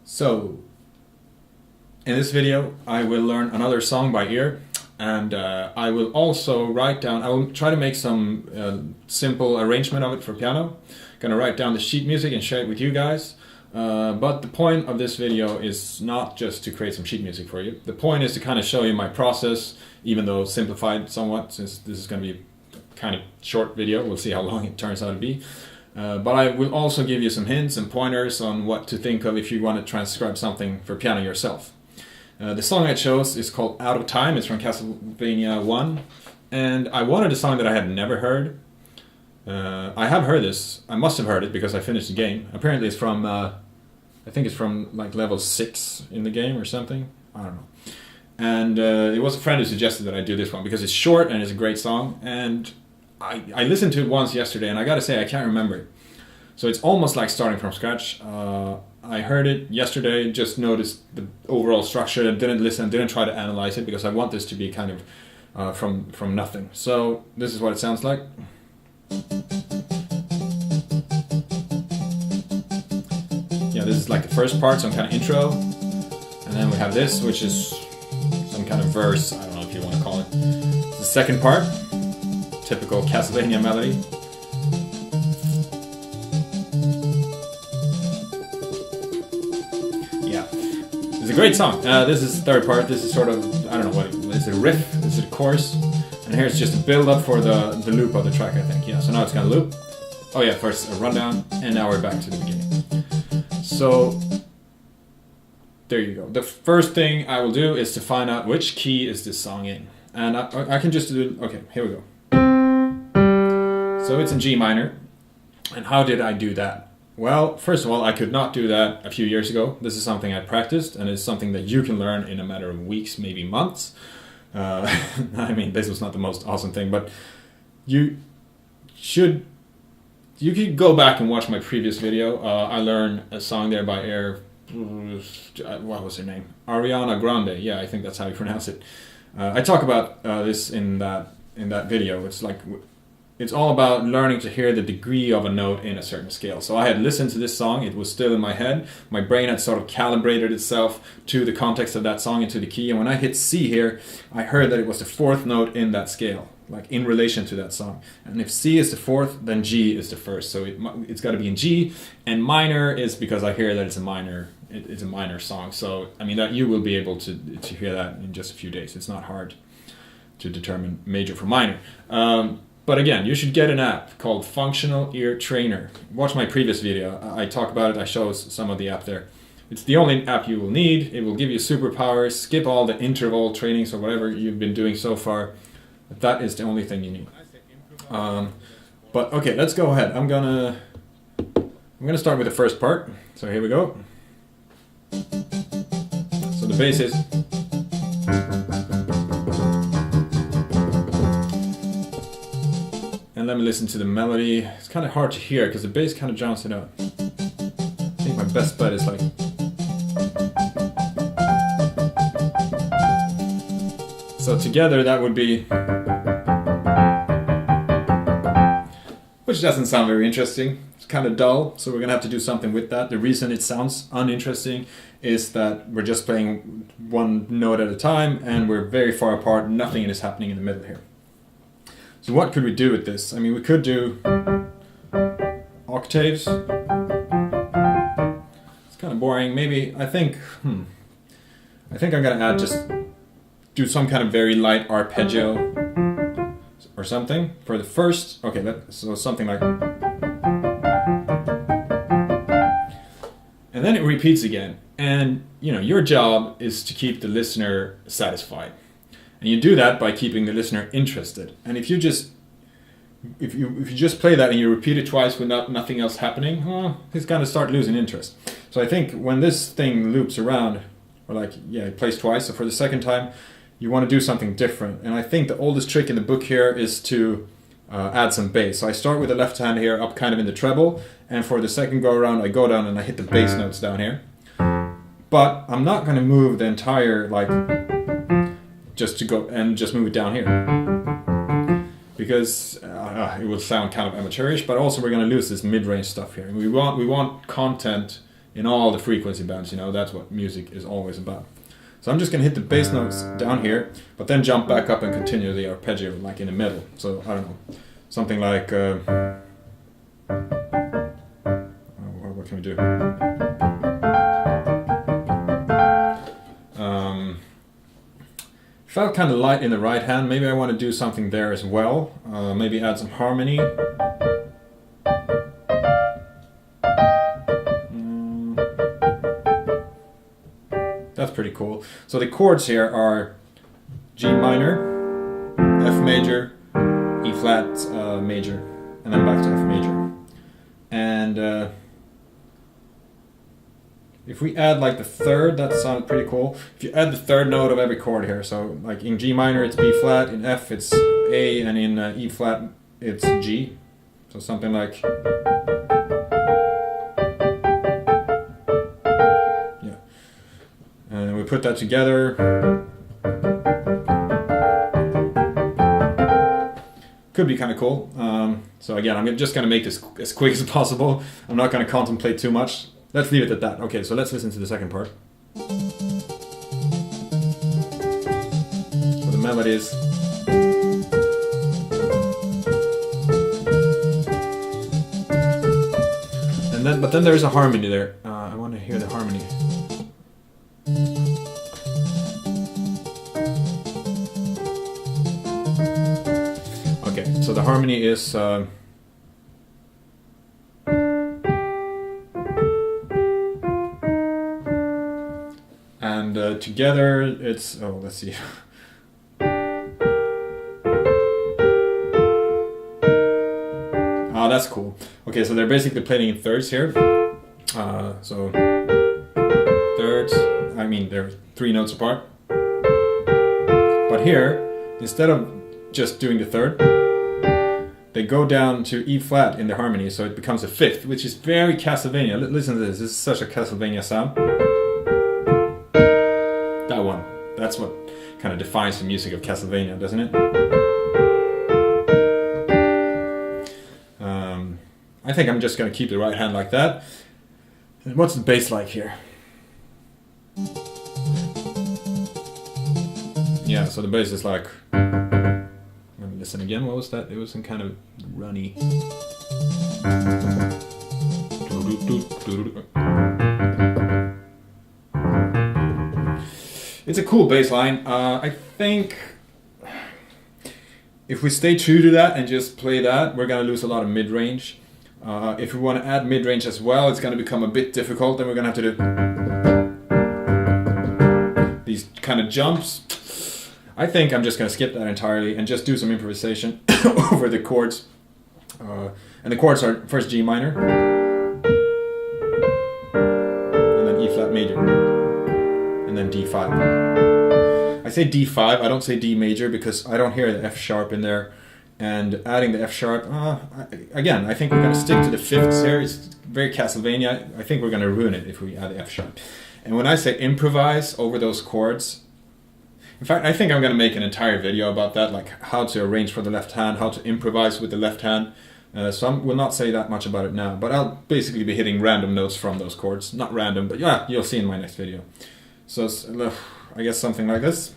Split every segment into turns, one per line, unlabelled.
So, in this video, I will learn another song by ear, and I will also write down, I will try to make some simple arrangement of it for piano. Gonna write down the sheet music and share it with you guys. But the point of this video is not just to create some sheet music for you. The point is to kind of show you my process, even though simplified somewhat, since this is going to be a kind of short video. We'll see how long it turns out to be. But I will also give you some hints and pointers on what to think of if you want to transcribe something for piano yourself. The song I chose is called Out of Time. It's from Castlevania 1. And I wanted a song that I had never heard. I have heard this. I must have heard it because I finished the game. Apparently it's from, I think it's from like level 6 in the game or something. I don't know. And it was a friend who suggested that I do this one because it's short and it's a great song. And I listened to it once yesterday and I gotta say I can't remember it. So it's almost like starting from scratch. I heard it yesterday, just noticed the overall structure and didn't listen, didn't try to analyze it because I want this to be kind of from nothing. So this is what it sounds like. Yeah, this is like the first part, some kind of intro. And then we have this, which is some kind of verse, I don't know if you want to call it. The second part, typical Castlevania melody. Yeah, it's a great song. This is the third part. This is sort of, I don't know what, is it a riff? Is it a chorus? And here's just a build up for the loop of the track, I think. Yeah, so now it's gonna loop. Oh yeah, first a rundown, and now we're back to the beginning. So, there you go. The first thing I will do is to find out which key is this song in. And I can just do, okay, here we go. So it's in G minor. And how did I do that? Well, first of all, I could not do that a few years ago. This is something I practiced, and it's something that you can learn in a matter of weeks, maybe months. I mean, this was not the most awesome thing, but you could go back and watch my previous video. I learned a song there by what was her name? Ariana Grande. Yeah, I think that's how you pronounce it. I talk about this in that video. It's all about learning to hear the degree of a note in a certain scale. So I had listened to this song, it was still in my head. My brain had sort of calibrated itself to the context of that song and to the key. And when I hit C here, I heard that it was the fourth note in that scale, like in relation to that song. And if C is the fourth, then G is the first. So it's got to be in G. And minor is because I hear that it's a minor song. So, I mean, that you will be able to hear that in just a few days. It's not hard to determine major from minor. But again, you should get an app called Functional Ear Trainer. Watch my previous video. I talk about it. I show some of the app there. It's the only app you will need. It will give you superpowers. Skip all the interval trainings or whatever you've been doing so far. That is the only thing you need. But okay, let's go ahead. I'm gonna start with the first part. So here we go. So the bass is. And let me listen to the melody. It's kind of hard to hear because the bass kind of drowns it out. I think my best bet is like. So together that would be. Which doesn't sound very interesting. It's kind of dull, so we're going to have to do something with that. The reason it sounds uninteresting is that we're just playing one note at a time and we're very far apart. Nothing is happening in the middle here. So what could we do with this? I mean, we could do octaves. It's kind of boring. Maybe, I think I'm gonna do some kind of very light arpeggio or something for the first. Okay, so something like, and then it repeats again. And you know, your job is to keep the listener satisfied. And you do that by keeping the listener interested. And if you just play that and you repeat it twice without nothing else happening, he's gonna start losing interest. So I think when this thing loops around, or it plays twice, so for the second time, you want to do something different. And I think the oldest trick in the book here is to add some bass. So I start with the left hand here up kind of in the treble, and for the second go around I go down and I hit the bass notes down here. But I'm not gonna move the entire just move it down here because it will sound kind of amateurish, but also we're going to lose this mid-range stuff here. We want content in all the frequency bands. You know, that's what music is always about. So I'm just going to hit the bass notes down here, but then jump back up and continue the arpeggio like in the middle. So I don't know, something like what can we do? Felt kind of light in the right hand. Maybe I want to do something there as well. Maybe add some harmony. That's pretty cool. So the chords here are G minor, F major, E flat major, and then back to F major. And if we add like the third, that sounds pretty cool. If you add the third note of every chord here, so like in G minor it's B flat, in F it's A, and in E flat it's G. So something like, yeah. And we put that together. Could be kind of cool. So again, I'm just going to make this as quick as possible. I'm not going to contemplate too much. Let's leave it at that. Okay, so let's listen to the second part. So the melody is... but then there's a harmony there. I want to hear the harmony. Okay, so the harmony is... and together it's... oh, let's see. Oh, that's cool. Okay, so they're basically playing in thirds here. So thirds, I mean they're 3 notes apart. But here, instead of just doing the third, they go down to E flat in the harmony, so it becomes a 5th, which is very Castlevania. Listen to this. This is such a Castlevania sound. That one. That's what kind of defines the music of Castlevania, doesn't it? I think I'm just going to keep the right hand like that. And what's the bass like here? Yeah, so the bass is like... let me listen again. What was that? It was some kind of runny... It's a cool bass line. I think if we stay true to that and just play that, we're going to lose a lot of mid-range. If we want to add mid-range as well, it's going to become a bit difficult. Then we're going to have to do these kind of jumps. I think I'm just going to skip that entirely and just do some improvisation over the chords. And the chords are first G minor, and then E flat major, and then D5. I say D5, I don't say D major because I don't hear the F sharp in there. And adding the F sharp, again, I think we're going to stick to the 5ths here. It's very Castlevania. I think we're going to ruin it if we add the F sharp. And when I say improvise over those chords, in fact, I think I'm going to make an entire video about that, like how to arrange for the left hand, how to improvise with the left hand. So I will not say that much about it now, but I'll basically be hitting random notes from those chords. Not random, but yeah, you'll see in my next video. So I guess something like this.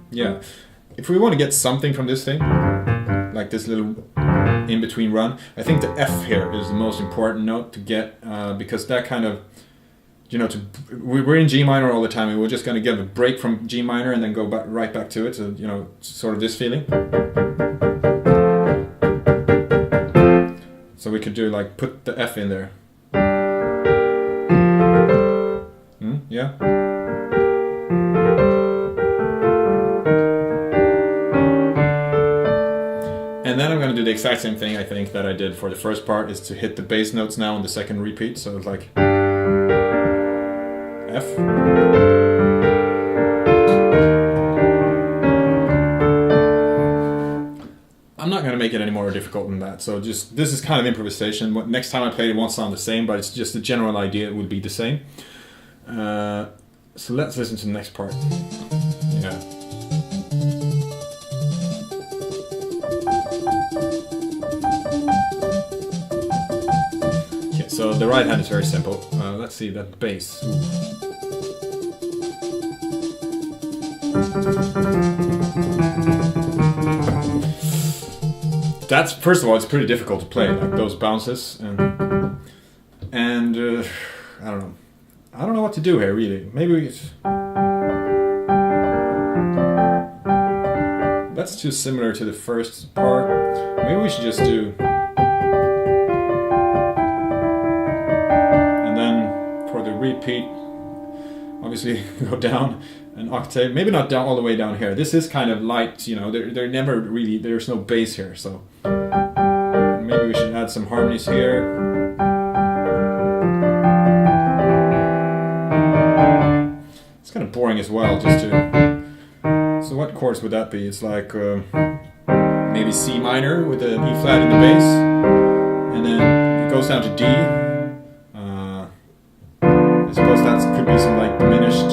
Yeah. If we want to get something from this thing, like this little in-between run, I think the F here is the most important note to get, because that kind of, you know, we're in G minor all the time, and we're just going to get a break from G minor and then go back, right back to it, so, you know, sort of this feeling. So we could do like, put the F in there. Yeah? And then I'm going to do the exact same thing, I think, that I did for the first part, is to hit the bass notes now on the second repeat. So it's like F. I'm not going to make it any more difficult than that. So just, this is kind of improvisation. Next time I play it won't sound the same, but it's just the general idea would be the same. So let's listen to the next part. Yeah. So the right hand is very simple. Let's see that bass. That's, first of all, it's pretty difficult to play, like those bounces, and I don't know what to do here really. Maybe that's too similar to the first part. Maybe we should just do, and then for the repeat, obviously go down an octave. Maybe not down all the way down here. This is kind of light, you know. They're never really, there's no bass here, so maybe we should add some harmonies here. It's kind of boring as well, just to. So what chords would that be? It's like maybe C minor with an E flat in the bass, and then it goes down to D. I suppose that could be some like diminished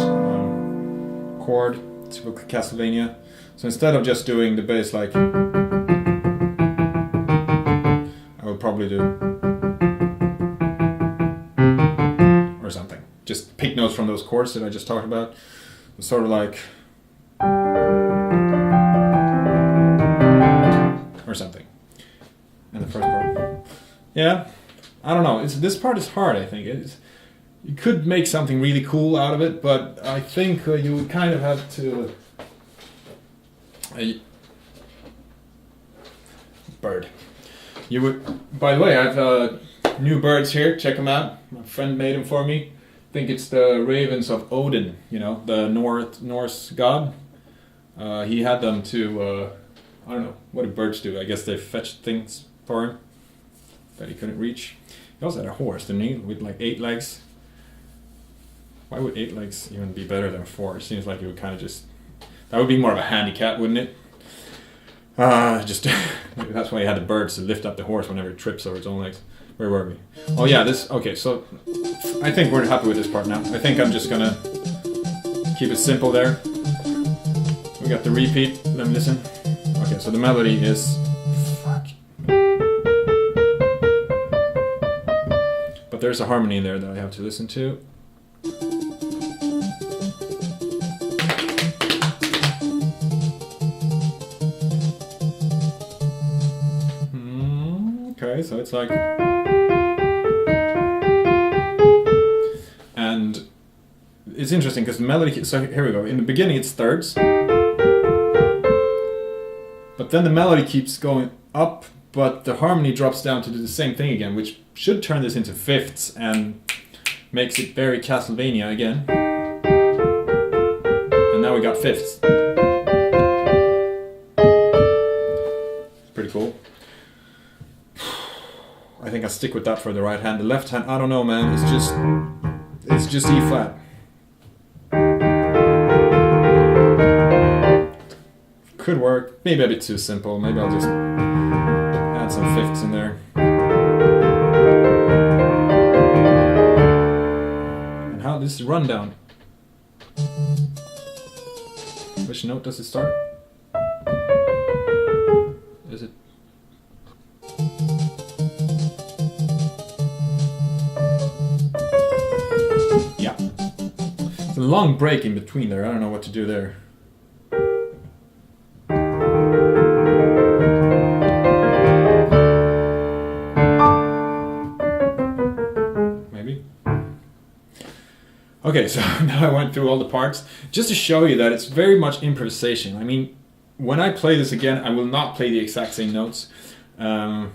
chord, typical Castlevania. So instead of just doing the bass like, I will probably do, or something. Just pick notes from those chords that I just talked about. It's sort of like, or something. And the first part. Yeah, I don't know. This part is hard, I think. You could make something really cool out of it, but I think you would kind of have to... bird. You would... By the way, I've new birds here. Check them out. My friend made them for me. I think it's the ravens of Odin, you know, the Norse god. He had them to... I don't know, what do birds do? I guess they fetched things for him that he couldn't reach. He also had a horse, didn't he? With like 8 legs. Why would 8 legs even be better than 4? It seems like it would kind of just... That would be more of a handicap, wouldn't it? Just maybe that's why he had the birds to lift up the horse whenever it trips over its own legs. Where were we? Oh yeah, this... Okay, so I think we're happy with this part now. I think I'm just gonna keep it simple there. We got the repeat. Let me listen. Okay, so the melody is... Fuck. But there's a harmony in there that I have to listen to. Okay, so it's like... And it's interesting because the melody... So here we go. In the beginning it's thirds. But then the melody keeps going up, but the harmony drops down to do the same thing again, which should turn this into fifths and makes it very Castlevania again. And now we got fifths. It's pretty cool. I think I'll stick with that for the right hand. The left hand, I don't know, man. It's just E flat. Could work. Maybe a bit too simple. Maybe I'll just add some fifths in there. And how this is rundown. Which note does it start? Is it? Yeah. It's a long break in between there. I don't know what to do there. Okay, so now I went through all the parts, just to show you that it's very much improvisation. I mean, when I play this again, I will not play the exact same notes. I'll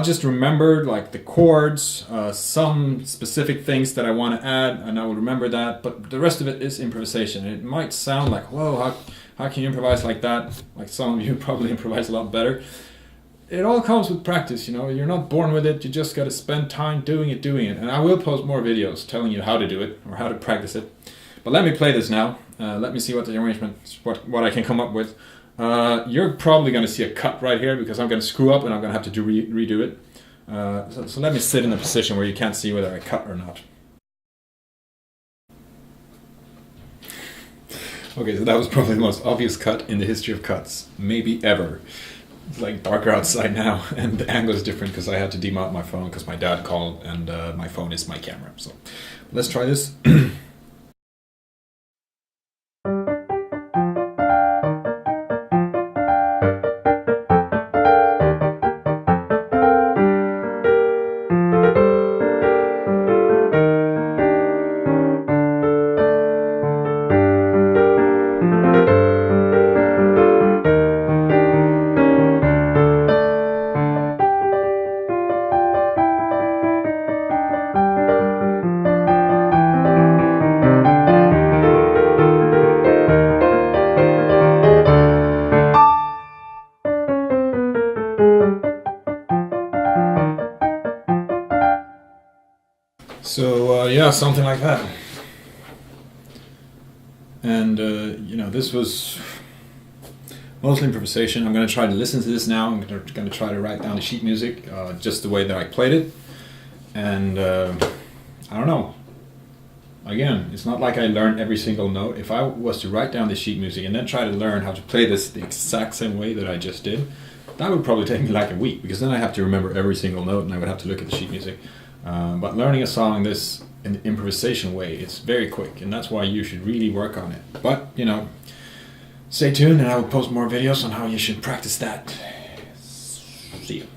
just remember like the chords, some specific things that I want to add, and I will remember that, but the rest of it is improvisation. It might sound like, whoa, how can you improvise like that? Like some of you probably improvise a lot better. It all comes with practice, you know. You're not born with it. You just got to spend time doing it. And I will post more videos telling you how to do it or how to practice it. But let me play this now. Let me see what the arrangement, what I can come up with. You're probably going to see a cut right here because I'm going to screw up and I'm going to have to redo it. So let me sit in a position where you can't see whether I cut or not. Okay, so that was probably the most obvious cut in the history of cuts, maybe ever. It's like darker outside now, and the angle is different because I had to demount my phone because my dad called, and my phone is my camera. So let's try this. So yeah, something like that. And you know, this was mostly improvisation. I'm going to try to listen to this now. I'm going to try to write down the sheet music just the way that I played it. And I don't know. Again, it's not like I learned every single note. If I was to write down the sheet music and then try to learn how to play this the exact same way that I just did, that would probably take me like a week, because then I have to remember every single note and I would have to look at the sheet music. But learning a song this in the improvisation way, it's very quick, and that's why you should really work on it. But, you know, stay tuned and I will post more videos on how you should practice that. See you.